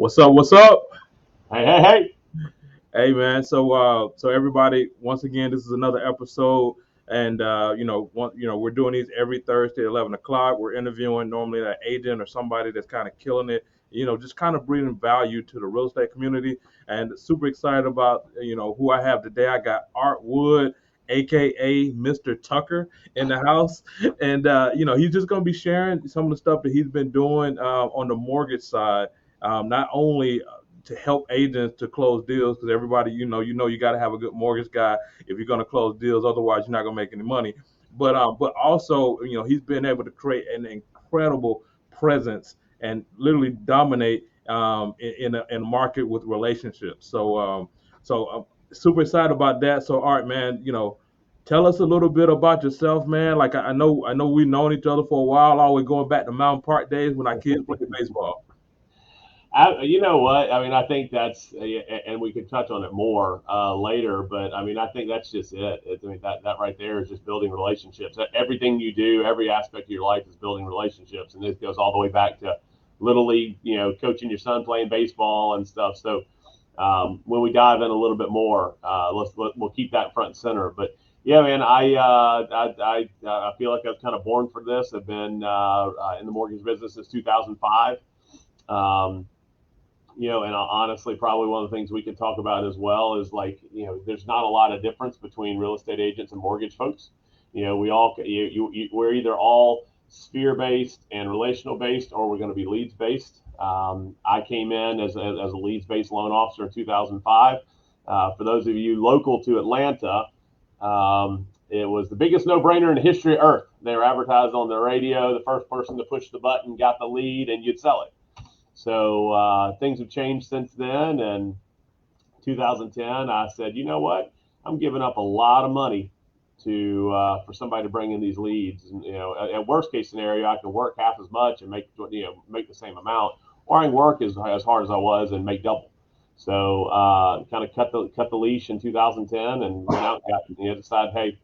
What's up? What's up? Hey, hey, hey. Hey man, so everybody, once again, this is another episode, and we're doing these every Thursday at 11 o'clock. We're interviewing normally an agent or somebody that's kind of killing it, just kind of bringing value to the real estate community. And super excited about who I have today. I got Art Wood, aka Mr. Tucker, in the house, and he's just going to be sharing some of the stuff that he's been doing on the mortgage side. Not only to help agents to close deals because everybody you got to have a good mortgage guy if you're going to close deals, otherwise you're not going to make any money. But also he's been able to create an incredible presence and literally dominate in a market with relationships. So super excited about that. So Art, man, tell us a little bit about yourself, man. Like I know we've known each other for a while, always going back to Mountain Park days when our kids played baseball. You know what? I mean, I think that's, and we can touch on it more later, but I mean, I think that's just it. I mean, that right there is just building relationships. Everything you do, every aspect of your life is building relationships. And this goes all the way back to Little League, coaching your son playing baseball and stuff. So when we dive in a little bit more, we'll keep that front and center. But yeah, man, I feel like I was kind of born for this. I've been in the mortgage business since 2005. Um, and honestly, probably one of the things we can talk about as well is like, there's not a lot of difference between real estate agents and mortgage folks. We all, we're either all sphere based and relational based, or we're going to be leads based. I came in as a leads based loan officer in 2005. For those of you local to Atlanta, it was the biggest no brainer in the history of Earth. They were advertised on the radio. The first person to push the button got the lead, and you'd sell it. So things have changed since then. And 2010, I said, you know what? I'm giving up a lot of money to for somebody to bring in these leads. And at worst case scenario, I can work half as much and make the same amount, or I can work as hard as I was and make double. So kind of cut the leash in 2010 and went out and decided, hey,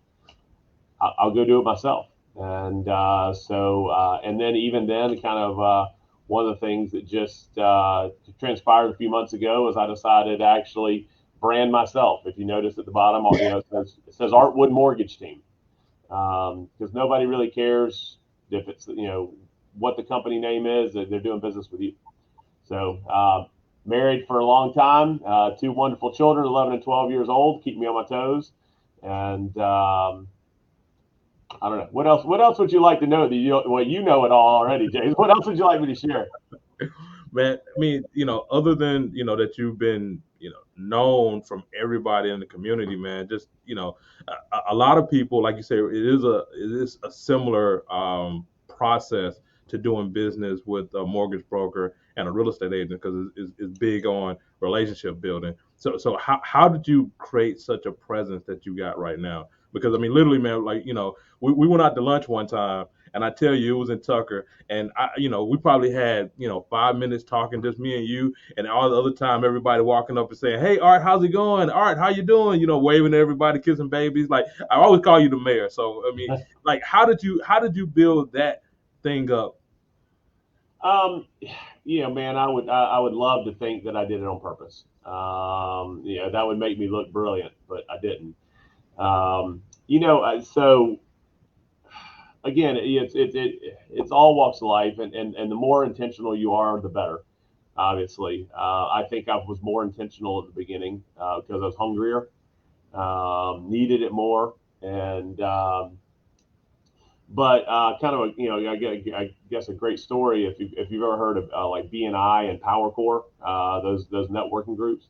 I'll go do it myself. And and then even then, kind of one of the things that just transpired a few months ago was I decided to actually brand myself. If you notice at the bottom, it says Artwood Mortgage Team, because nobody really cares if it's what the company name is. That they're doing business with you. So married for a long time, two wonderful children, 11 and 12 years old, keep me on my toes, and I don't know. What else? What else would you like to know? Well, you know it all already, James. What else would you like me to share? Man, I mean, other than that you've been known from everybody in the community, man. Just a lot of people, like you say, it is a similar process to doing business with a mortgage broker and a real estate agent because it's big on relationship building. So how did you create such a presence that you got right now? Because I mean, literally, man, like we went out to lunch one time, and I tell you, it was in Tucker, and we probably had 5 minutes talking, just me and you, and all the other time, everybody walking up and saying, "Hey, Art, how's it going? Art, how you doing?" Waving at everybody, kissing babies. Like I always call you the mayor. So I mean, like, how did you build that thing up? Um, man, I would love to think that I did it on purpose. That would make me look brilliant, but I didn't. So again, it's all walks of life, and the more intentional you are, the better. Obviously, I think I was more intentional at the beginning because I was hungrier, needed it more, and but kind of I guess a great story if you've ever heard of like BNI and Power Core, those networking groups.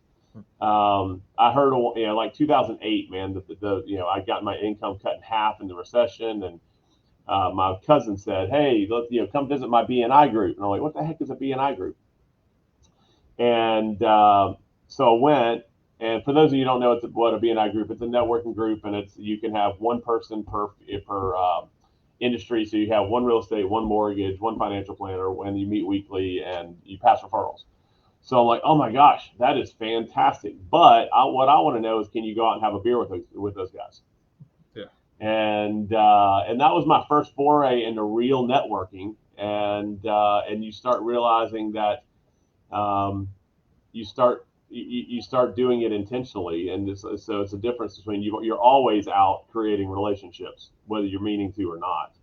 I heard like 2008, man, the I got my income cut in half in the recession, and my cousin said, "Hey, look, come visit my BNI group." And I'm like, "What the heck is a BNI group?" And so I went. And for those of you who don't know what a BNI group, it's a networking group, and you can have one person per industry. So you have one real estate, one mortgage, one financial planner, and you meet weekly and you pass referrals. So I'm like, oh my gosh, that is fantastic. But what I want to know is, can you go out and have a beer with those guys? Yeah. And that was my first foray into real networking. And you start realizing that um, you start doing it intentionally, and so it's a difference between you're always out creating relationships, whether you're meaning to or not.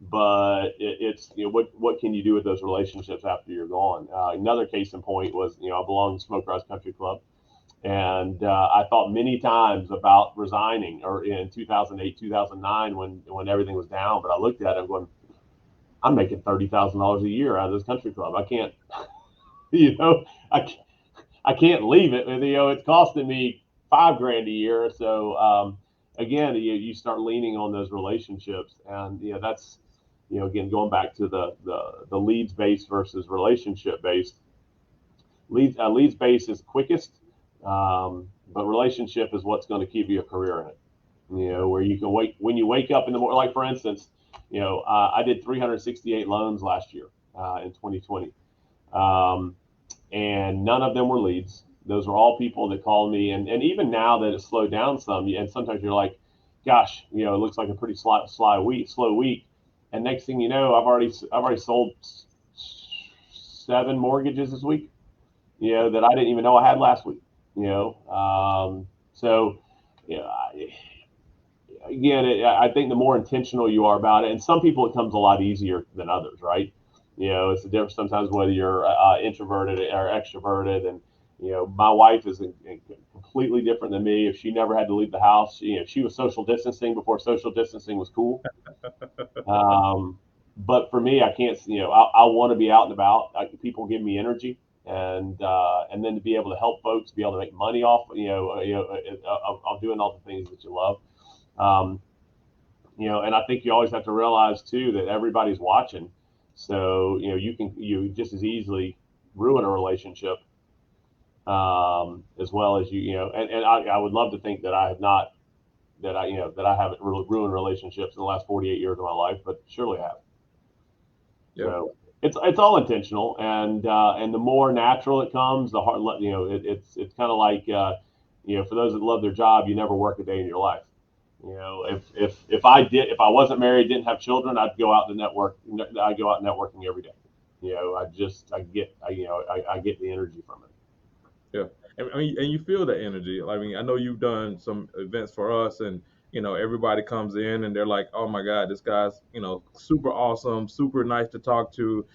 But it's what can you do with those relationships after you're gone? Another case in point was I belonged to Smoke Rise Country Club, and I thought many times about resigning, or in 2008, 2009 when everything was down. But I looked at it going, I'm making $30,000 a year out of this country club. I can't, you know, I I can't leave it. It's costing me 5 grand a year. So again, you start leaning on those relationships, and that's again going back to the leads based versus relationship based. Leads based is quickest, but relationship is what's going to keep you a career in it. Where you can wake when you wake up in the morning. Like for instance, I did 368 loans last year in 2020. Um, and none of them were leads. Those were all people that called me, and even now that it's slowed down some, and sometimes you're like, gosh, it looks like a pretty slow week, and next thing you know, I've already sold 7 mortgages this week, that I didn't even know I had last week, so, you know, again, I think the more intentional you are about it, and some people it comes a lot easier than others, right? It's a difference sometimes whether you're introverted or extroverted, and my wife is completely different than me. If she never had to leave the house, she was social distancing before social distancing was cool. Um, but for me, I can't. I want to be out and about. People give me energy, and then to be able to help folks, be able to make money off, of doing all the things that you love. Um, and I think you always have to realize too that everybody's watching. So you just as easily ruin a relationship, as well as and I would love to think that I have not that I haven't really ruined relationships in the last 48 years of my life, but surely have. Yeah. So it's all intentional, and the more natural it comes, the hard it's kind of like for those that love their job, you never work a day in your life. If I wasn't married, didn't have children, I'd go out to network. I go out networking every day. I get the energy from it. Yeah, and I mean, and you feel the energy. I mean, I know you've done some events for us, and everybody comes in and they're like, "Oh my God, this guy's super awesome, super nice to talk to,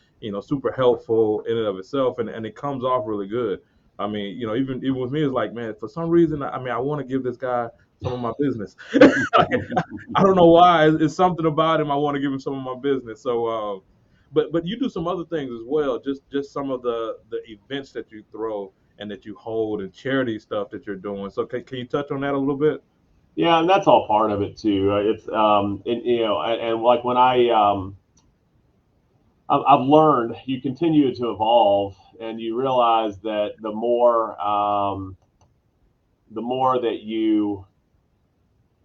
super helpful in and of itself," and it comes off really good. I mean, even with me, it's like, man, for some reason, I mean, I want to give this guy some of my business. I don't know why. It's something about him. I want to give him some of my business. So, but you do some other things as well. Just some of the events that you throw and that you hold and charity stuff that you're doing. So can you touch on that a little bit? Yeah, and that's all part of it too. It's and like when I've learned, you continue to evolve, and you realize that the more that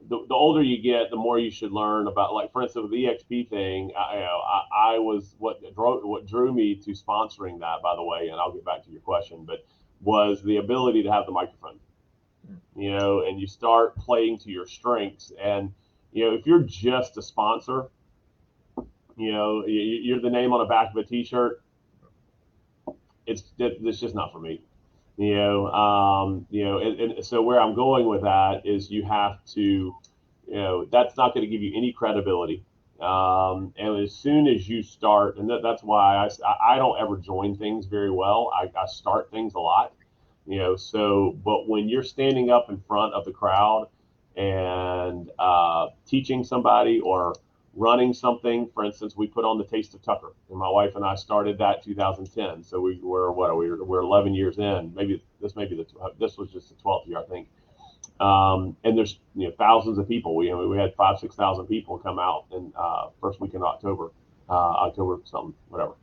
the older you get, the more you should learn about. Like for instance, with the EXP thing, I was what drew me to sponsoring that. By the way, and I'll get back to your question, but was the ability to have the microphone. And you start playing to your strengths. And if you're just a sponsor, you're the name on the back of a T-shirt. It's just not for me. And so where I'm going with that is you have to, that's not going to give you any credibility. And as soon as you start, and that's why I don't ever join things very well. I start things a lot, so, but when you're standing up in front of the crowd and teaching somebody or running something. For instance, we put on the Taste of Tucker, and my wife and I started that 2010. So we're 11 years in. Maybe this was just the 12th year, I think. And there's thousands of people. We had 5,000-6,000 people come out in first week in October, October something whatever.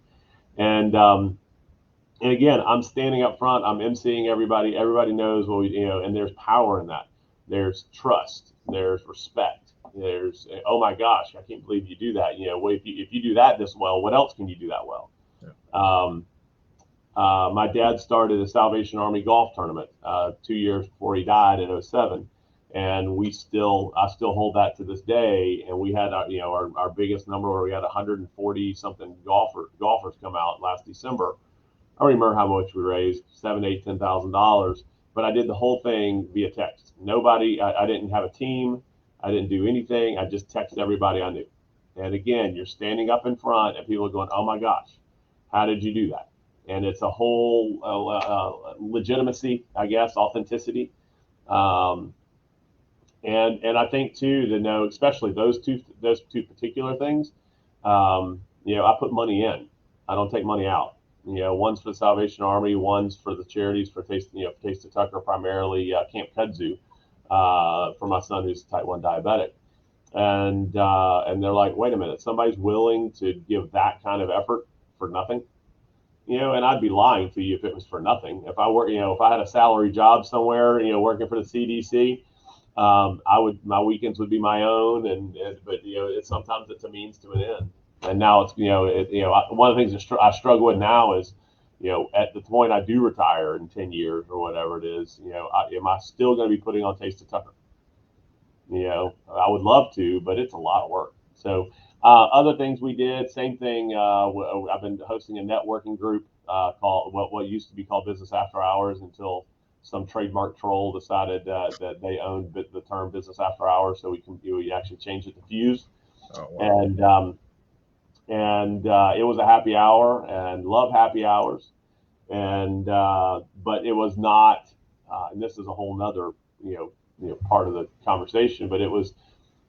And again, I'm standing up front. I'm emceeing everybody. Everybody knows what and there's power in that. There's trust. There's respect. There's, oh my gosh, I can't believe you do that. Well, if you do that this well, what else can you do that well? Yeah. My dad started a Salvation Army golf tournament 2 years before he died in '07, and I still hold that to this day. And we had our biggest number where we had 140 something golfers come out last December. I don't remember how much we raised, seven, eight, $10,000. But I did the whole thing via text. Nobody, I didn't have a team. I didn't do anything. I just texted everybody I knew. And again, you're standing up in front and people are going, oh my gosh, how did you do that? And it's a whole legitimacy, I guess, authenticity. Um, and I think too to know, especially those two particular things. I put money in. I don't take money out. One's for the Salvation Army, one's for the charities for Taste of Tucker, primarily Camp Kudzu, for my son who's type 1 diabetic. And they're like, wait a minute, somebody's willing to give that kind of effort for nothing. And I'd be lying to you if it was for nothing. If I had a salary job somewhere, working for the CDC, my weekends would be my own, but sometimes it's a means to an end. And now it's one of the things that I struggle with now is, at the point I do retire in 10 years or whatever it is, am I still going to be putting on Taste of Tucker? I would love to, but it's a lot of work. So other things we did, same thing. I've been hosting a networking group called what used to be called Business After Hours until some trademark troll decided that they owned the term Business After Hours, so we actually changed it to Fuse. Oh, wow. And it was a happy hour, and love happy hours. And but it was not, and this is a whole nother part of the conversation, but it was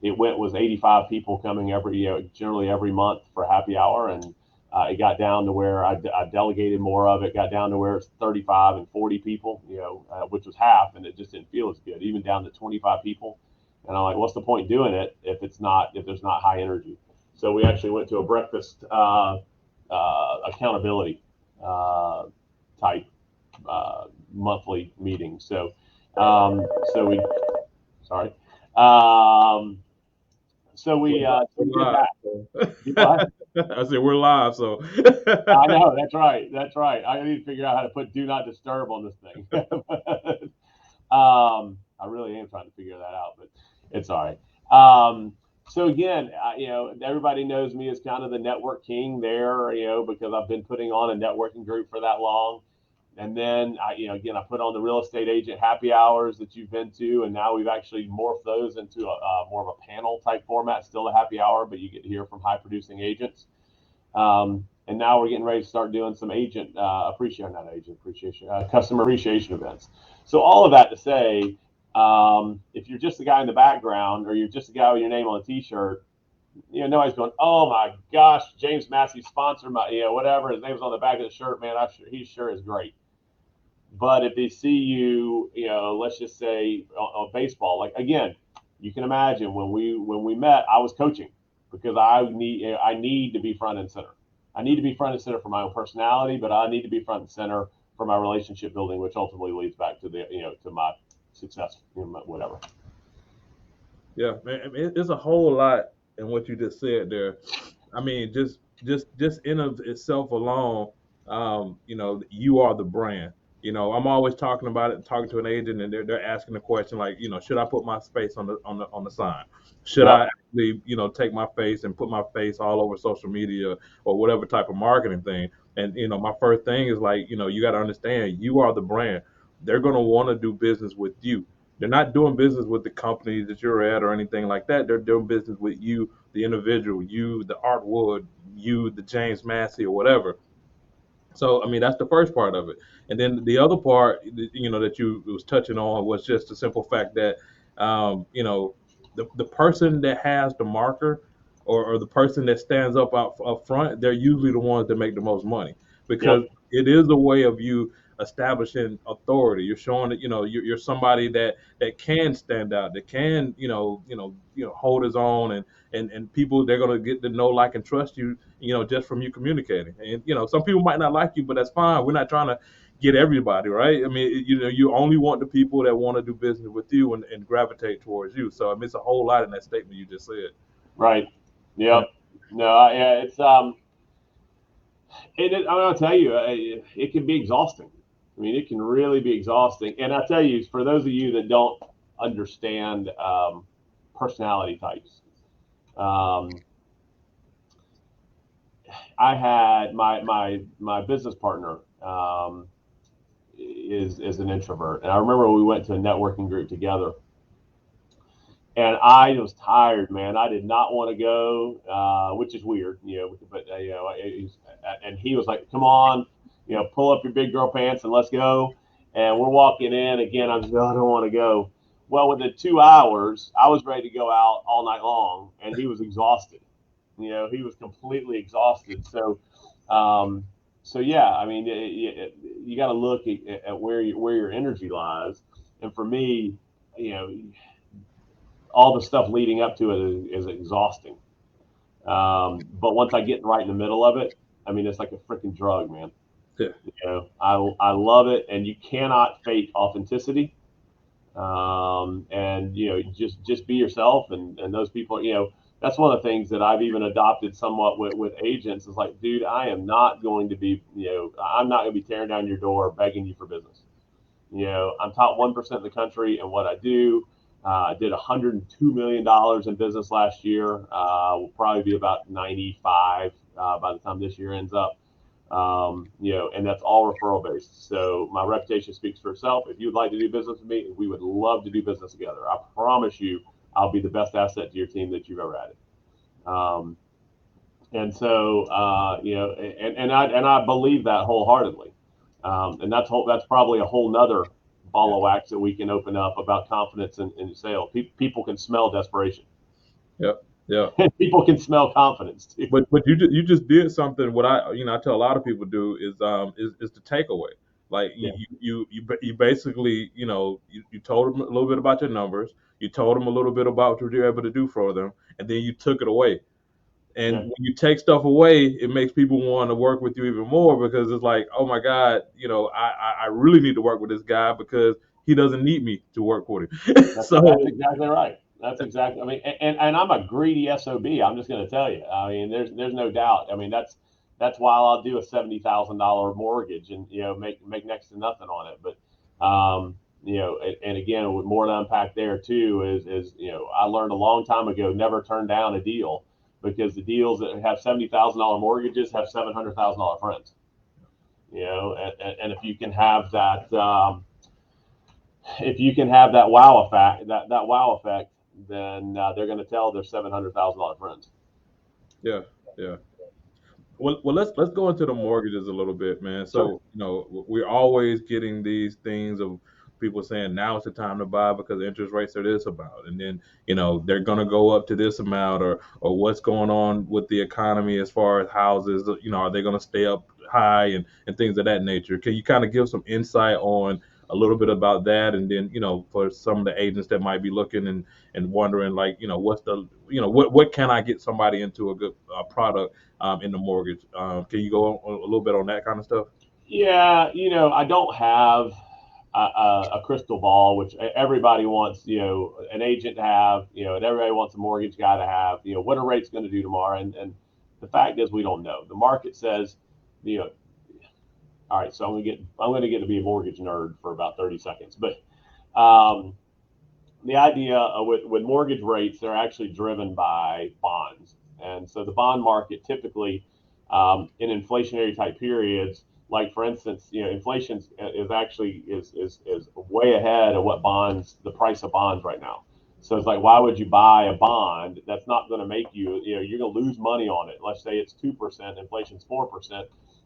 85 people coming generally every month for happy hour, and it got down to where I delegated more of it, got down to where it's 35 and 40 people, which was half, and it just didn't feel as good, even down to 25 people. And I'm like, what's the point doing it if there's not high energy? So we actually went to a breakfast accountability type monthly meeting. So we sorry. So we did that. I said we're live, so I know, that's right. I need to figure out how to put do not disturb on this thing. I really am trying to figure that out, but it's all right. So again, everybody knows me as kind of the network king there, because I've been putting on a networking group for that long. And then I put on the real estate agent happy hours that you've been to, and now we've actually morphed those into more of a panel type format, still a happy hour, but you get to hear from high producing agents. And now we're getting ready to start doing some customer appreciation events. So all of that to say, if you're just the guy in the background, or you're just the guy with your name on a T-shirt, nobody's going, oh my gosh, James Massey sponsored my, whatever, his name's on the back of the shirt, man, he sure is great. But if they see you, let's just say on baseball, like again, you can imagine when we met, I was coaching because I need to be front and center. I need to be front and center for my own personality, but I need to be front and center for my relationship building, which ultimately leads back to to my success, whatever. Yeah, man, it's a whole lot in what you just said there. I mean, just in of itself alone, you are the brand. I'm always talking about it, talking to an agent, and they're asking the question like, should I put my face on the sign? Should Yep. I actually, take my face and put my face all over social media or whatever type of marketing thing? And my first thing is like, you got to understand, you are the brand. They're gonna want to do business with you. They're not doing business with the company that you're at or anything like that. They're doing business with you, the individual, you, the Artwood, you, the James Massey, or whatever. So, I mean, that's the first part of it. And then the other part, that you was touching on was just the simple fact that, the person that has the marker, or the person that stands up front, they're usually the ones that make the most money because Yep. it is a way of you establishing authority. You're showing that, you're somebody that can stand out, that can, hold his own, and people, they're gonna get to know, like, and trust you, just from you communicating. And some people might not like you, but that's fine. We're not trying to get everybody, right. I mean, you only want the people that want to do business with you and gravitate towards you. So I mean, it's a whole lot in that statement you just said. Right. Yeah. Yep. No. Yeah. I'm gonna tell you, it can be exhausting. I mean, it can really be exhausting. And I tell you, for those of you that don't understand personality types, um, I had my business partner. um, is an introvert. And I remember we went to a networking group together, and I was tired, man. I did not want to go, which is weird, but and he was like, "Come on, pull up your big girl pants and let's go." And we're walking in again. I'm just, I don't want to go. Well, within 2 hours, I was ready to go out all night long, and he was exhausted. He was completely exhausted. Um, so yeah, I mean, you got to look at where your energy lies. And for me, you know, all the stuff leading up to it is exhausting. But once I get right in the middle of it, I mean, it's like a freaking drug, man. Yeah. I love it, and you cannot fake authenticity. And just be yourself, and those people, that's one of the things that I've even adopted somewhat with agents is like, dude, I am not going to be, I'm not going to be tearing down your door begging you for business. I'm top 1% in the country in what I do. I did $102 million in business last year. Will probably be about 95 by the time this year ends up. And that's all referral based. So my reputation speaks for itself. If you would like to do business with me, we would love to do business together. I promise you, I'll be the best asset to your team that you've ever added. And so, and I believe that wholeheartedly. And that's probably a whole nother ball of wax that we can open up about confidence in sales. People can smell desperation. Yeah. Yeah. And people can smell confidence too. But you just did something. What I tell a lot of people do is the takeaway. Like Yeah. you basically you told them a little bit about your numbers. You told them a little bit about what you're able to do for them, and then you took it away. And Yeah. when you take stuff away, it makes people want to work with you even more because it's like, oh my God, I really need to work with this guy because he doesn't need me to work for him. That's So exactly right. That's exactly. I mean, and I'm a greedy sob. I'm just going to tell you. I mean, there's no doubt. I mean, that's why I'll do a $70,000 mortgage and make next to nothing on it. But and again, with more to unpack there too is I learned a long time ago never turn down a deal because the deals that have $70,000 mortgages have $700,000 friends. And if you can have that. If you can have that wow effect, that wow effect, then they're going to tell their $700,000 friends. yeah, yeah. Well, let's go into the mortgages a little bit, man. Sure. So, we're always getting these things of people saying now is the time to buy because interest rates are this about, and then they're gonna go up to this amount, or what's going on with the economy as far as houses. Are they gonna stay up high and things of that nature? Can you kind of give some insight on a little bit about that, and then for some of the agents that might be looking and wondering like what's the what can I get somebody into a good product in the mortgage. Can you go on a little bit on that kind of stuff? Yeah, I don't have a crystal ball, which everybody wants, an agent to have, and everybody wants a mortgage guy to have, what are rates going to do tomorrow? And the fact is, we don't know. The market says, you know, all right, so I'm going to get to be a mortgage nerd for about 30 seconds, but um, the idea with mortgage rates, they're actually driven by bonds. And so the bond market typically in inflationary type periods, like for instance, inflation is actually is way ahead of what bonds, the price of bonds right now. So it's like, why would you buy a bond that's not going to make you're going to lose money on it. Let's say it's 2%, inflation's 4%.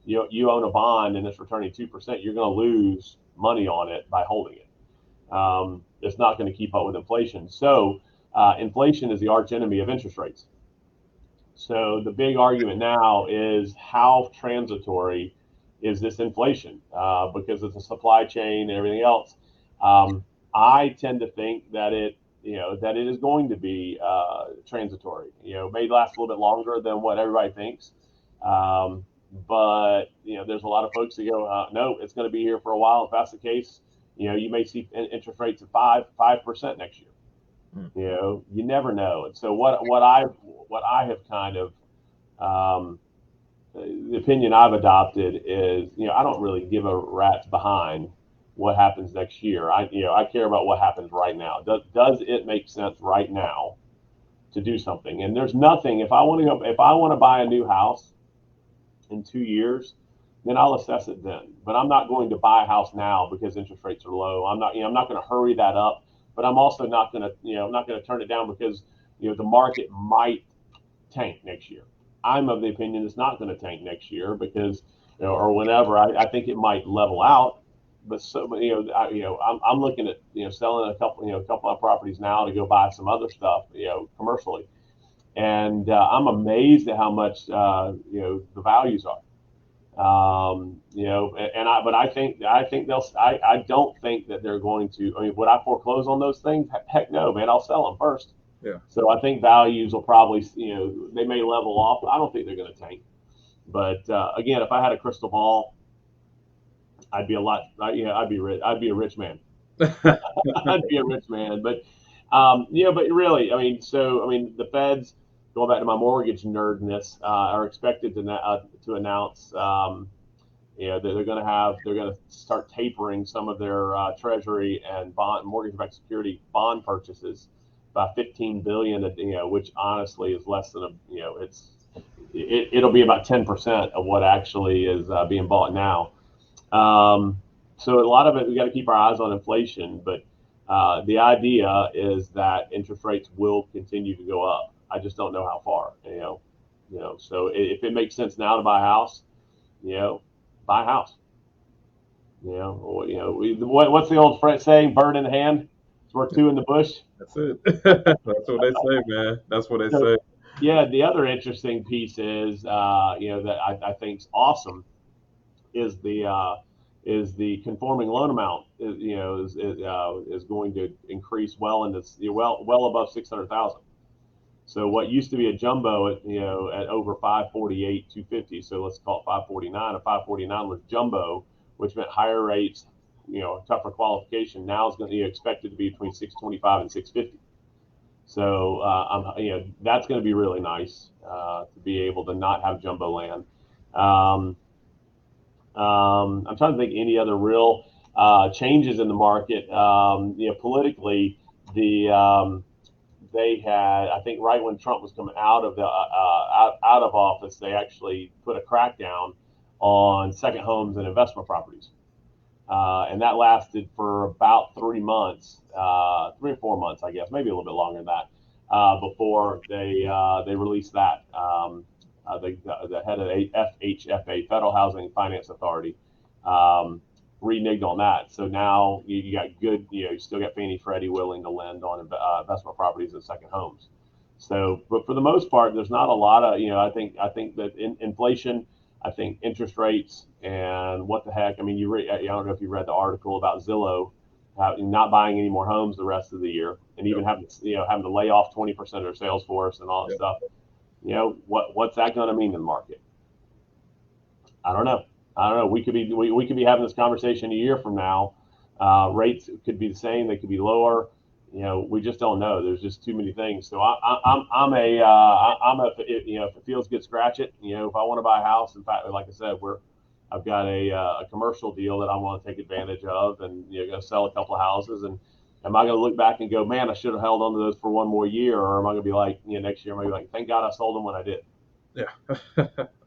You own a bond and it's returning 2%. You're going to lose money on it by holding it. It's not going to keep up with inflation. So inflation is the arch enemy of interest rates. So the big argument now is how transitory is this inflation because it's a supply chain and everything else. I tend to think that it is going to be transitory. May last a little bit longer than what everybody thinks. But there's a lot of folks that go, no, it's going to be here for a while. If that's the case, you may see interest rates at 5% next year. Mm. You never know. And so what I have kind of the opinion I've adopted is, I don't really give a rat's behind what happens next year. I care about what happens right now. Does it make sense right now to do something? And there's nothing. If I want to buy a new house in 2 years, then I'll assess it then. But I'm not going to buy a house now because interest rates are low. I'm not going to hurry that up, but I'm also not going to, I'm not going to turn it down because, the market might tank next year. I'm of the opinion it's not going to tank next year because, or whenever. I think it might level out. But so, I'm looking at, selling a couple of properties now to go buy some other stuff, commercially. And I'm amazed at how much, the values are. But I think I don't think that they're going to. I mean, would I foreclose on those things? Heck no, man. I'll sell them first. Yeah. So I think values will probably, they may level off. I don't think they're going to tank. But again, if I had a crystal ball, I'd be a lot. I'd be rich. I'd be a rich man. I'd be a rich man. But really, I mean, the Feds, going back to my mortgage nerdness, are expected to announce, they're going to start tapering some of their Treasury and bond mortgage-backed security bond purchases by 15 billion, which honestly is less than it'll be about 10% of what actually is being bought now. So a lot of it, we got to keep our eyes on inflation, but the idea is that interest rates will continue to go up. I just don't know how far, So if it makes sense now to buy a house, buy a house. What's the old saying? Bird in the hand, it's worth two in the bush. That's it. That's what they say, man. That's what they So, say. yeah, the other interesting piece is, that I think is awesome is the conforming loan amount is going to increase well into well above 600,000. So what used to be a jumbo at over 548, 250. So let's call it 549. A 549 was jumbo, which meant higher rates, tougher qualification. Now it's going to be expected to be between 625 and 650. So that's going to be really nice to be able to not have jumbo land. I'm trying to think any other real changes in the market. Politically, they had, I think, right when Trump was coming out of office, they actually put a crackdown on second homes and investment properties, and that lasted for about 3 months, 3 or 4 months, I guess, maybe a little bit longer than that, before they released that. The head of the FHFA, Federal Housing Finance Authority, reneged on that. So now you got good, you still got Fannie Freddie willing to lend on investment properties and second homes. So, but for the most part, there's not a lot of, I think that inflation, I think interest rates, and what the heck. I mean, I don't know if you read the article about Zillow not buying any more homes the rest of the year, and even having to lay off 20% of their sales force and all that stuff. What's that going to mean in the market? I don't know. We could be having this conversation a year from now. Rates could be the same. They could be lower. We just don't know. There's just too many things. So if it feels good, scratch it. If I want to buy a house, in fact, like I said, I've got a commercial deal that I want to take advantage of, and going to sell a couple of houses. And am I going to look back and go, man, I should have held on to those for one more year, or am I going to be like, next year, maybe like, thank God I sold them when I did. Yeah,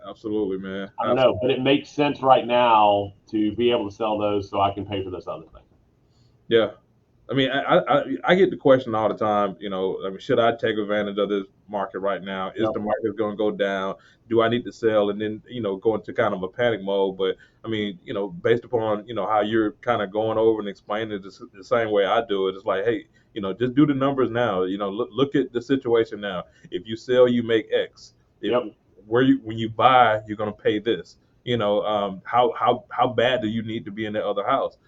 absolutely, man. I don't know, but it makes sense right now to be able to sell those so I can pay for this other thing. Yeah. I mean, I get the question all the time, should I take advantage of this market right now? Is the market going to go down? Do I need to sell and then, go into kind of a panic mode? But I mean, based upon, how you're kind of going over and explaining it the same way I do it, it's like, hey, just do the numbers now. Look at the situation now. If you sell, you make X. When you buy, you're going to pay this. How bad do you need to be in that other house?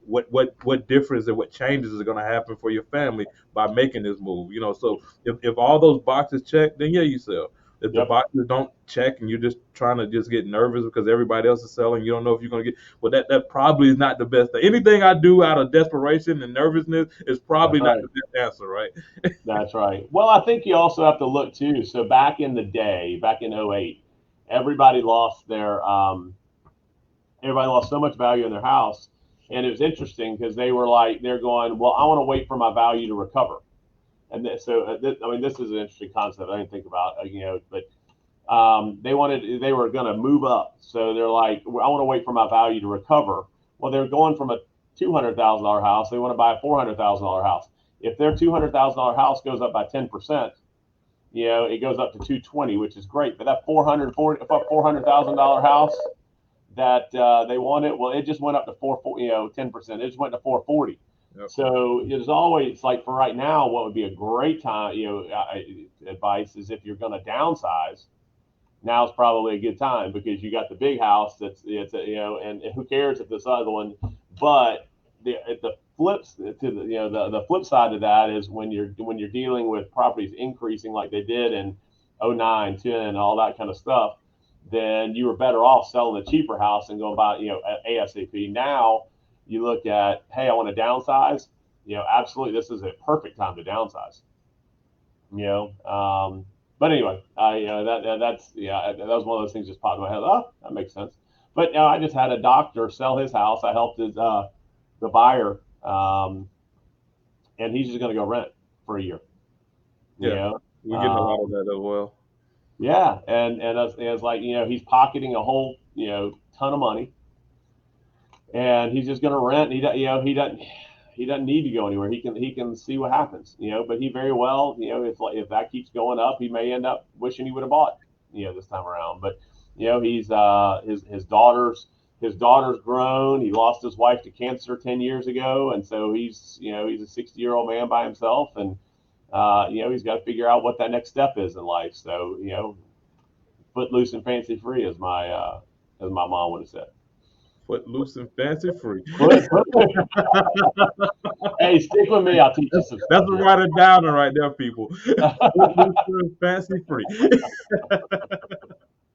What difference and what changes are going to happen for your family by making this move? So if all those boxes check, then yeah, you sell. If the boxes don't check and you're just trying to just get nervous because everybody else is selling, you don't know if you're going to get, well, that probably is not the best thing. Anything I do out of desperation and nervousness is probably not the best answer, right? That's right. Well, I think you also have to look too. So back in the day, back in 08, everybody lost so much value in their house. And it was interesting because they're going, well, I want to wait for my value to recover. And this is an interesting concept I didn't think about, but They were going to move up. So they're like, I want to wait for my value to recover. Well, they're going from a $200,000 house. They want to buy a $400,000 house. If their $200,000 house goes up by 10%, it goes up to 220, which is great. But that $400,000 house that they wanted, well, it just went up to 10%. It just went to 440. Yep. So it's always like, for right now, what would be a great time, advice is, if you're going to downsize, now's probably a good time, because you got the big house and who cares if this other one. But the flips to the flip side of that is, when you're dealing with properties increasing like they did in 09, 10, and all that kind of stuff, then you were better off selling the cheaper house and going buy ASAP. Now you look at, hey, I want to downsize. Absolutely, this is a perfect time to downsize. But anyway, that was one of those things just popped in my head. Oh, that makes sense. But I just had a doctor sell his house. I helped the buyer, and he's just going to go rent for a year. Yeah, we get a lot of that as well. Yeah, and it's like, he's pocketing a whole ton of money, and he's just going to rent. He doesn't need to go anywhere. He can see what happens, But he very well, if that keeps going up, he may end up wishing he would have bought, this time around. But he's his daughter's grown. He lost his wife to cancer 10 years ago, and so he's a 60-year-old man by himself, and he's got to figure out what that next step is in life. So footloose and fancy free, as my mom would have said. Footloose and fancy free. Hey, stick with me. I'll teach you some stuff. That's a write it down right there, people. Footloose and fancy free.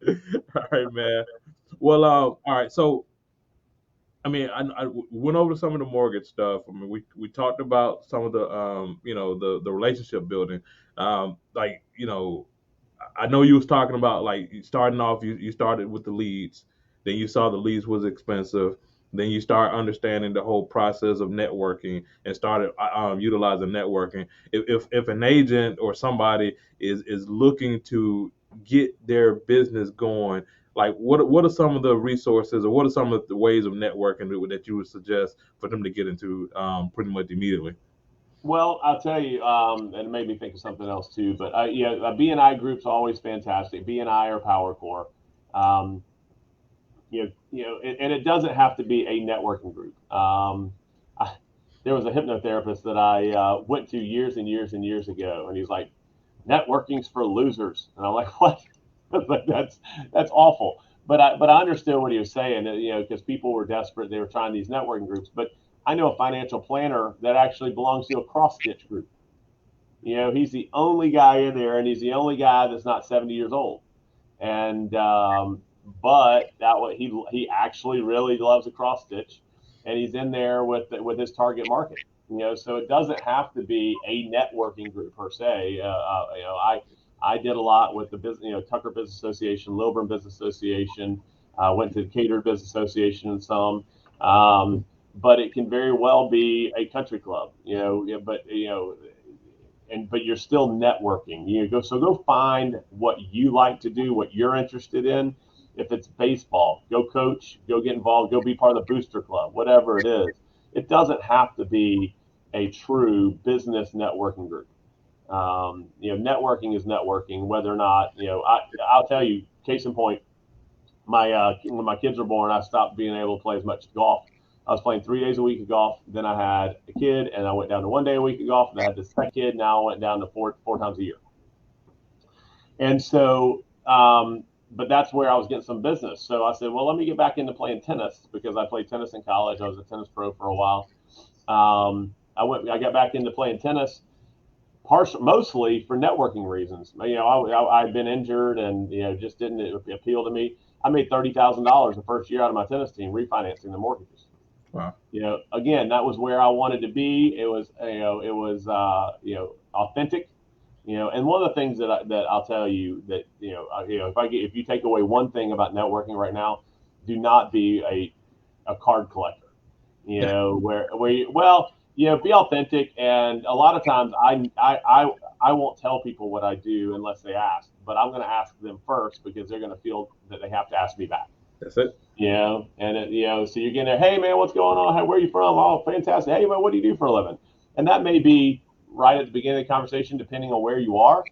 All right, man. Well, all right. So, I mean, I went over some of the mortgage stuff. I mean, we talked about some of the the relationship building. I know you was talking about, like, starting off. You started with the leads. Then you saw the leads was expensive. Then you start understanding the whole process of networking and started utilizing networking. If an agent or somebody is looking to get their business going, like, what are some of the resources, or what are some of the ways of networking that you would suggest for them to get into pretty much immediately? Well, I'll tell you, and it made me think of something else too. But a BNI group's always fantastic. BNI or Power Core. And it doesn't have to be a networking group. There was a hypnotherapist that I went to years and years and years ago, and he's like, "Networking's for losers," and I'm like, "What?" Like, that's awful. But I understood what he was saying, because people were desperate. They were trying these networking groups. But I know a financial planner that actually belongs to a cross stitch group. He's the only guy in there, and he's the only guy that's not 70 years old. And but that way he actually really loves a cross stitch, and he's in there with his target market. So it doesn't have to be a networking group per se. I did a lot with the business, Tucker Business Association, Lilburn Business Association. Went to the Catered Business Association and some. But it can very well be a country club, but you're still networking. Go find what you like to do, what you're interested in. If it's baseball, go coach, go get involved, go be part of the booster club, whatever it is. It doesn't have to be a true business networking group. Networking is networking, whether or not, I'll tell you, case in point, when my kids were born, I stopped being able to play as much golf. I was playing 3 days a week of golf. Then I had a kid, and I went down to 1 day a week of golf. And I had the second kid. Now I went down to four times a year. And so, but that's where I was getting some business. So I said, well, let me get back into playing tennis, because I played tennis in college. I was a tennis pro for a while. I got back into playing tennis, mostly for networking reasons. I'd been injured, and just didn't appeal to me. I made $30,000 the first year out of my tennis team refinancing the mortgages. Wow. Again, that was where I wanted to be. It was authentic. And one of the things that I'll tell you that if you take away one thing about networking right now, do not be a card collector. Be authentic. And a lot of times I I won't tell people what I do unless they ask, but I'm going to ask them first because they're going to feel that they have to ask me back. That's it. So you're getting there. Hey man, what's going on? Hey, where are you from? Oh, fantastic. Hey man, what do you do for a living? And that may be right at the beginning of the conversation, depending on where you are.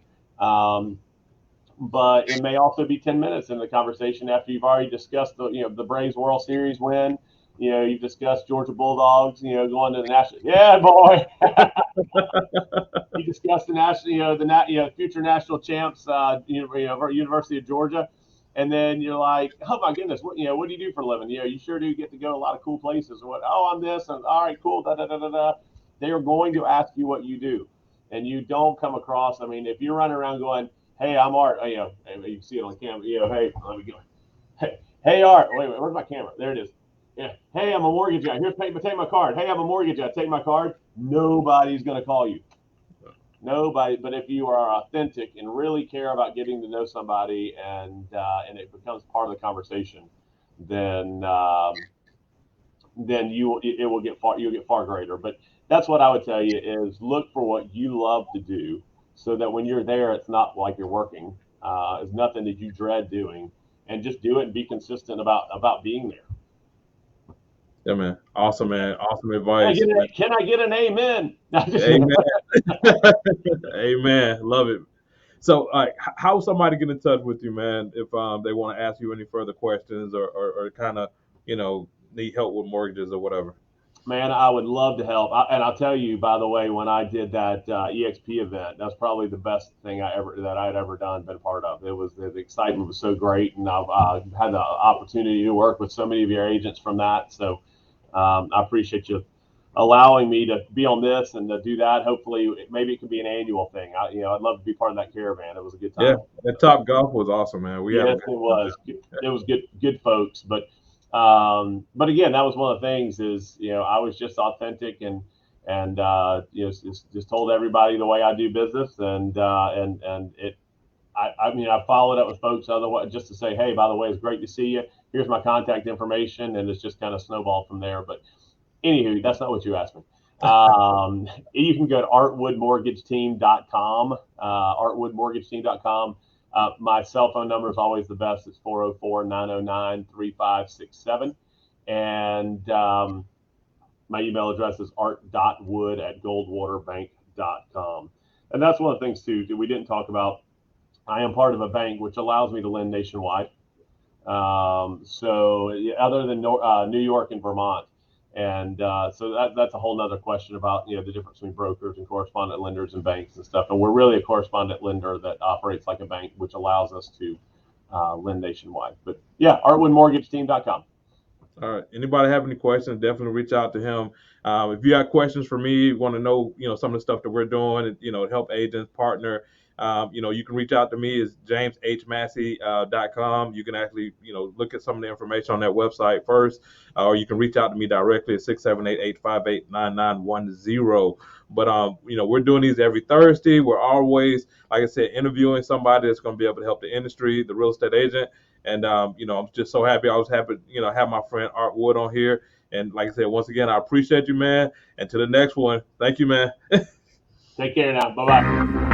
But it may also be 10 minutes in the conversation after you've already discussed the Braves World Series win. You've discussed Georgia Bulldogs, going to the national. Yeah, boy. You discussed the national, the future national champs, University of Georgia, and then you're like, oh my goodness, what do you do for a living? You sure do get to go to a lot of cool places. Or what? Oh, I'm this, and all right, cool. Da da da da da. They are going to ask you what you do, and you don't come across. I mean, if you're running around going, hey, I'm Art. You see it on camera. Hey, let me go. Hey, Art. Wait, where's my camera? There it is. Yeah. Hey, I'm a mortgage guy. Here's take my card. Hey, I'm a mortgage guy. Take my card. Nobody's going to call you. Nobody. But if you are authentic and really care about getting to know somebody, and it becomes part of the conversation, then you'll get far greater. But that's what I would tell you is look for what you love to do, so that when you're there, it's not like you're working. It's nothing that you dread doing, and just do it and be consistent about being there. Yeah, man. Awesome, man. Awesome advice. Can I get an amen? Amen. Amen. Love it. So, how somebody get in touch with you, man, if they want to ask you any further questions or kind of, need help with mortgages or whatever? Man, I would love to help. And I'll tell you, by the way, when I did that EXP event, that's probably the best thing I had ever done, been part of. The excitement was so great, and I've had the opportunity to work with so many of your agents from that. So I appreciate you allowing me to be on this and to do that. Hopefully, maybe it could be an annual thing. I'd love to be part of that caravan. It was a good time. Yeah, that Top Golf was awesome, man. Yes, it was. It was good folks, but again, that was one of the things is I was just authentic and just told everybody the way I do business, and it. I followed up with folks otherwise just to say, hey, by the way, it's great to see you. Here's my contact information, and it's just kind of snowballed from there. But anywho, that's not what you asked me. You can go to artwoodmortgageteam.com, artwoodmortgageteam.com. My cell phone number is always the best. It's 404-909-3567. And my email address is art.wood@goldwaterbank.com. And that's one of the things, too, we didn't talk about. I am part of a bank which allows me to lend nationwide. So other than New York and Vermont. And so that's a whole nother question about the difference between brokers and correspondent lenders and banks and stuff. And we're really a correspondent lender that operates like a bank, which allows us to lend nationwide. But yeah, artwoodmortgageteam.com. All right. Anybody have any questions? Definitely reach out to him. If you got questions for me, want to know some of the stuff that we're doing, help agents partner. You can reach out to me. It's jameshmassey.com. You can actually, look at some of the information on that website first, or you can reach out to me directly at 678-858-9910. But, we're doing these every Thursday. We're always, like I said, interviewing somebody that's going to be able to help the industry, the real estate agent. And, I'm just so happy. I was happy, have my friend Art Wood on here. And like I said, once again, I appreciate you, man. And to the next one, thank you, man. Take care now. Bye-bye.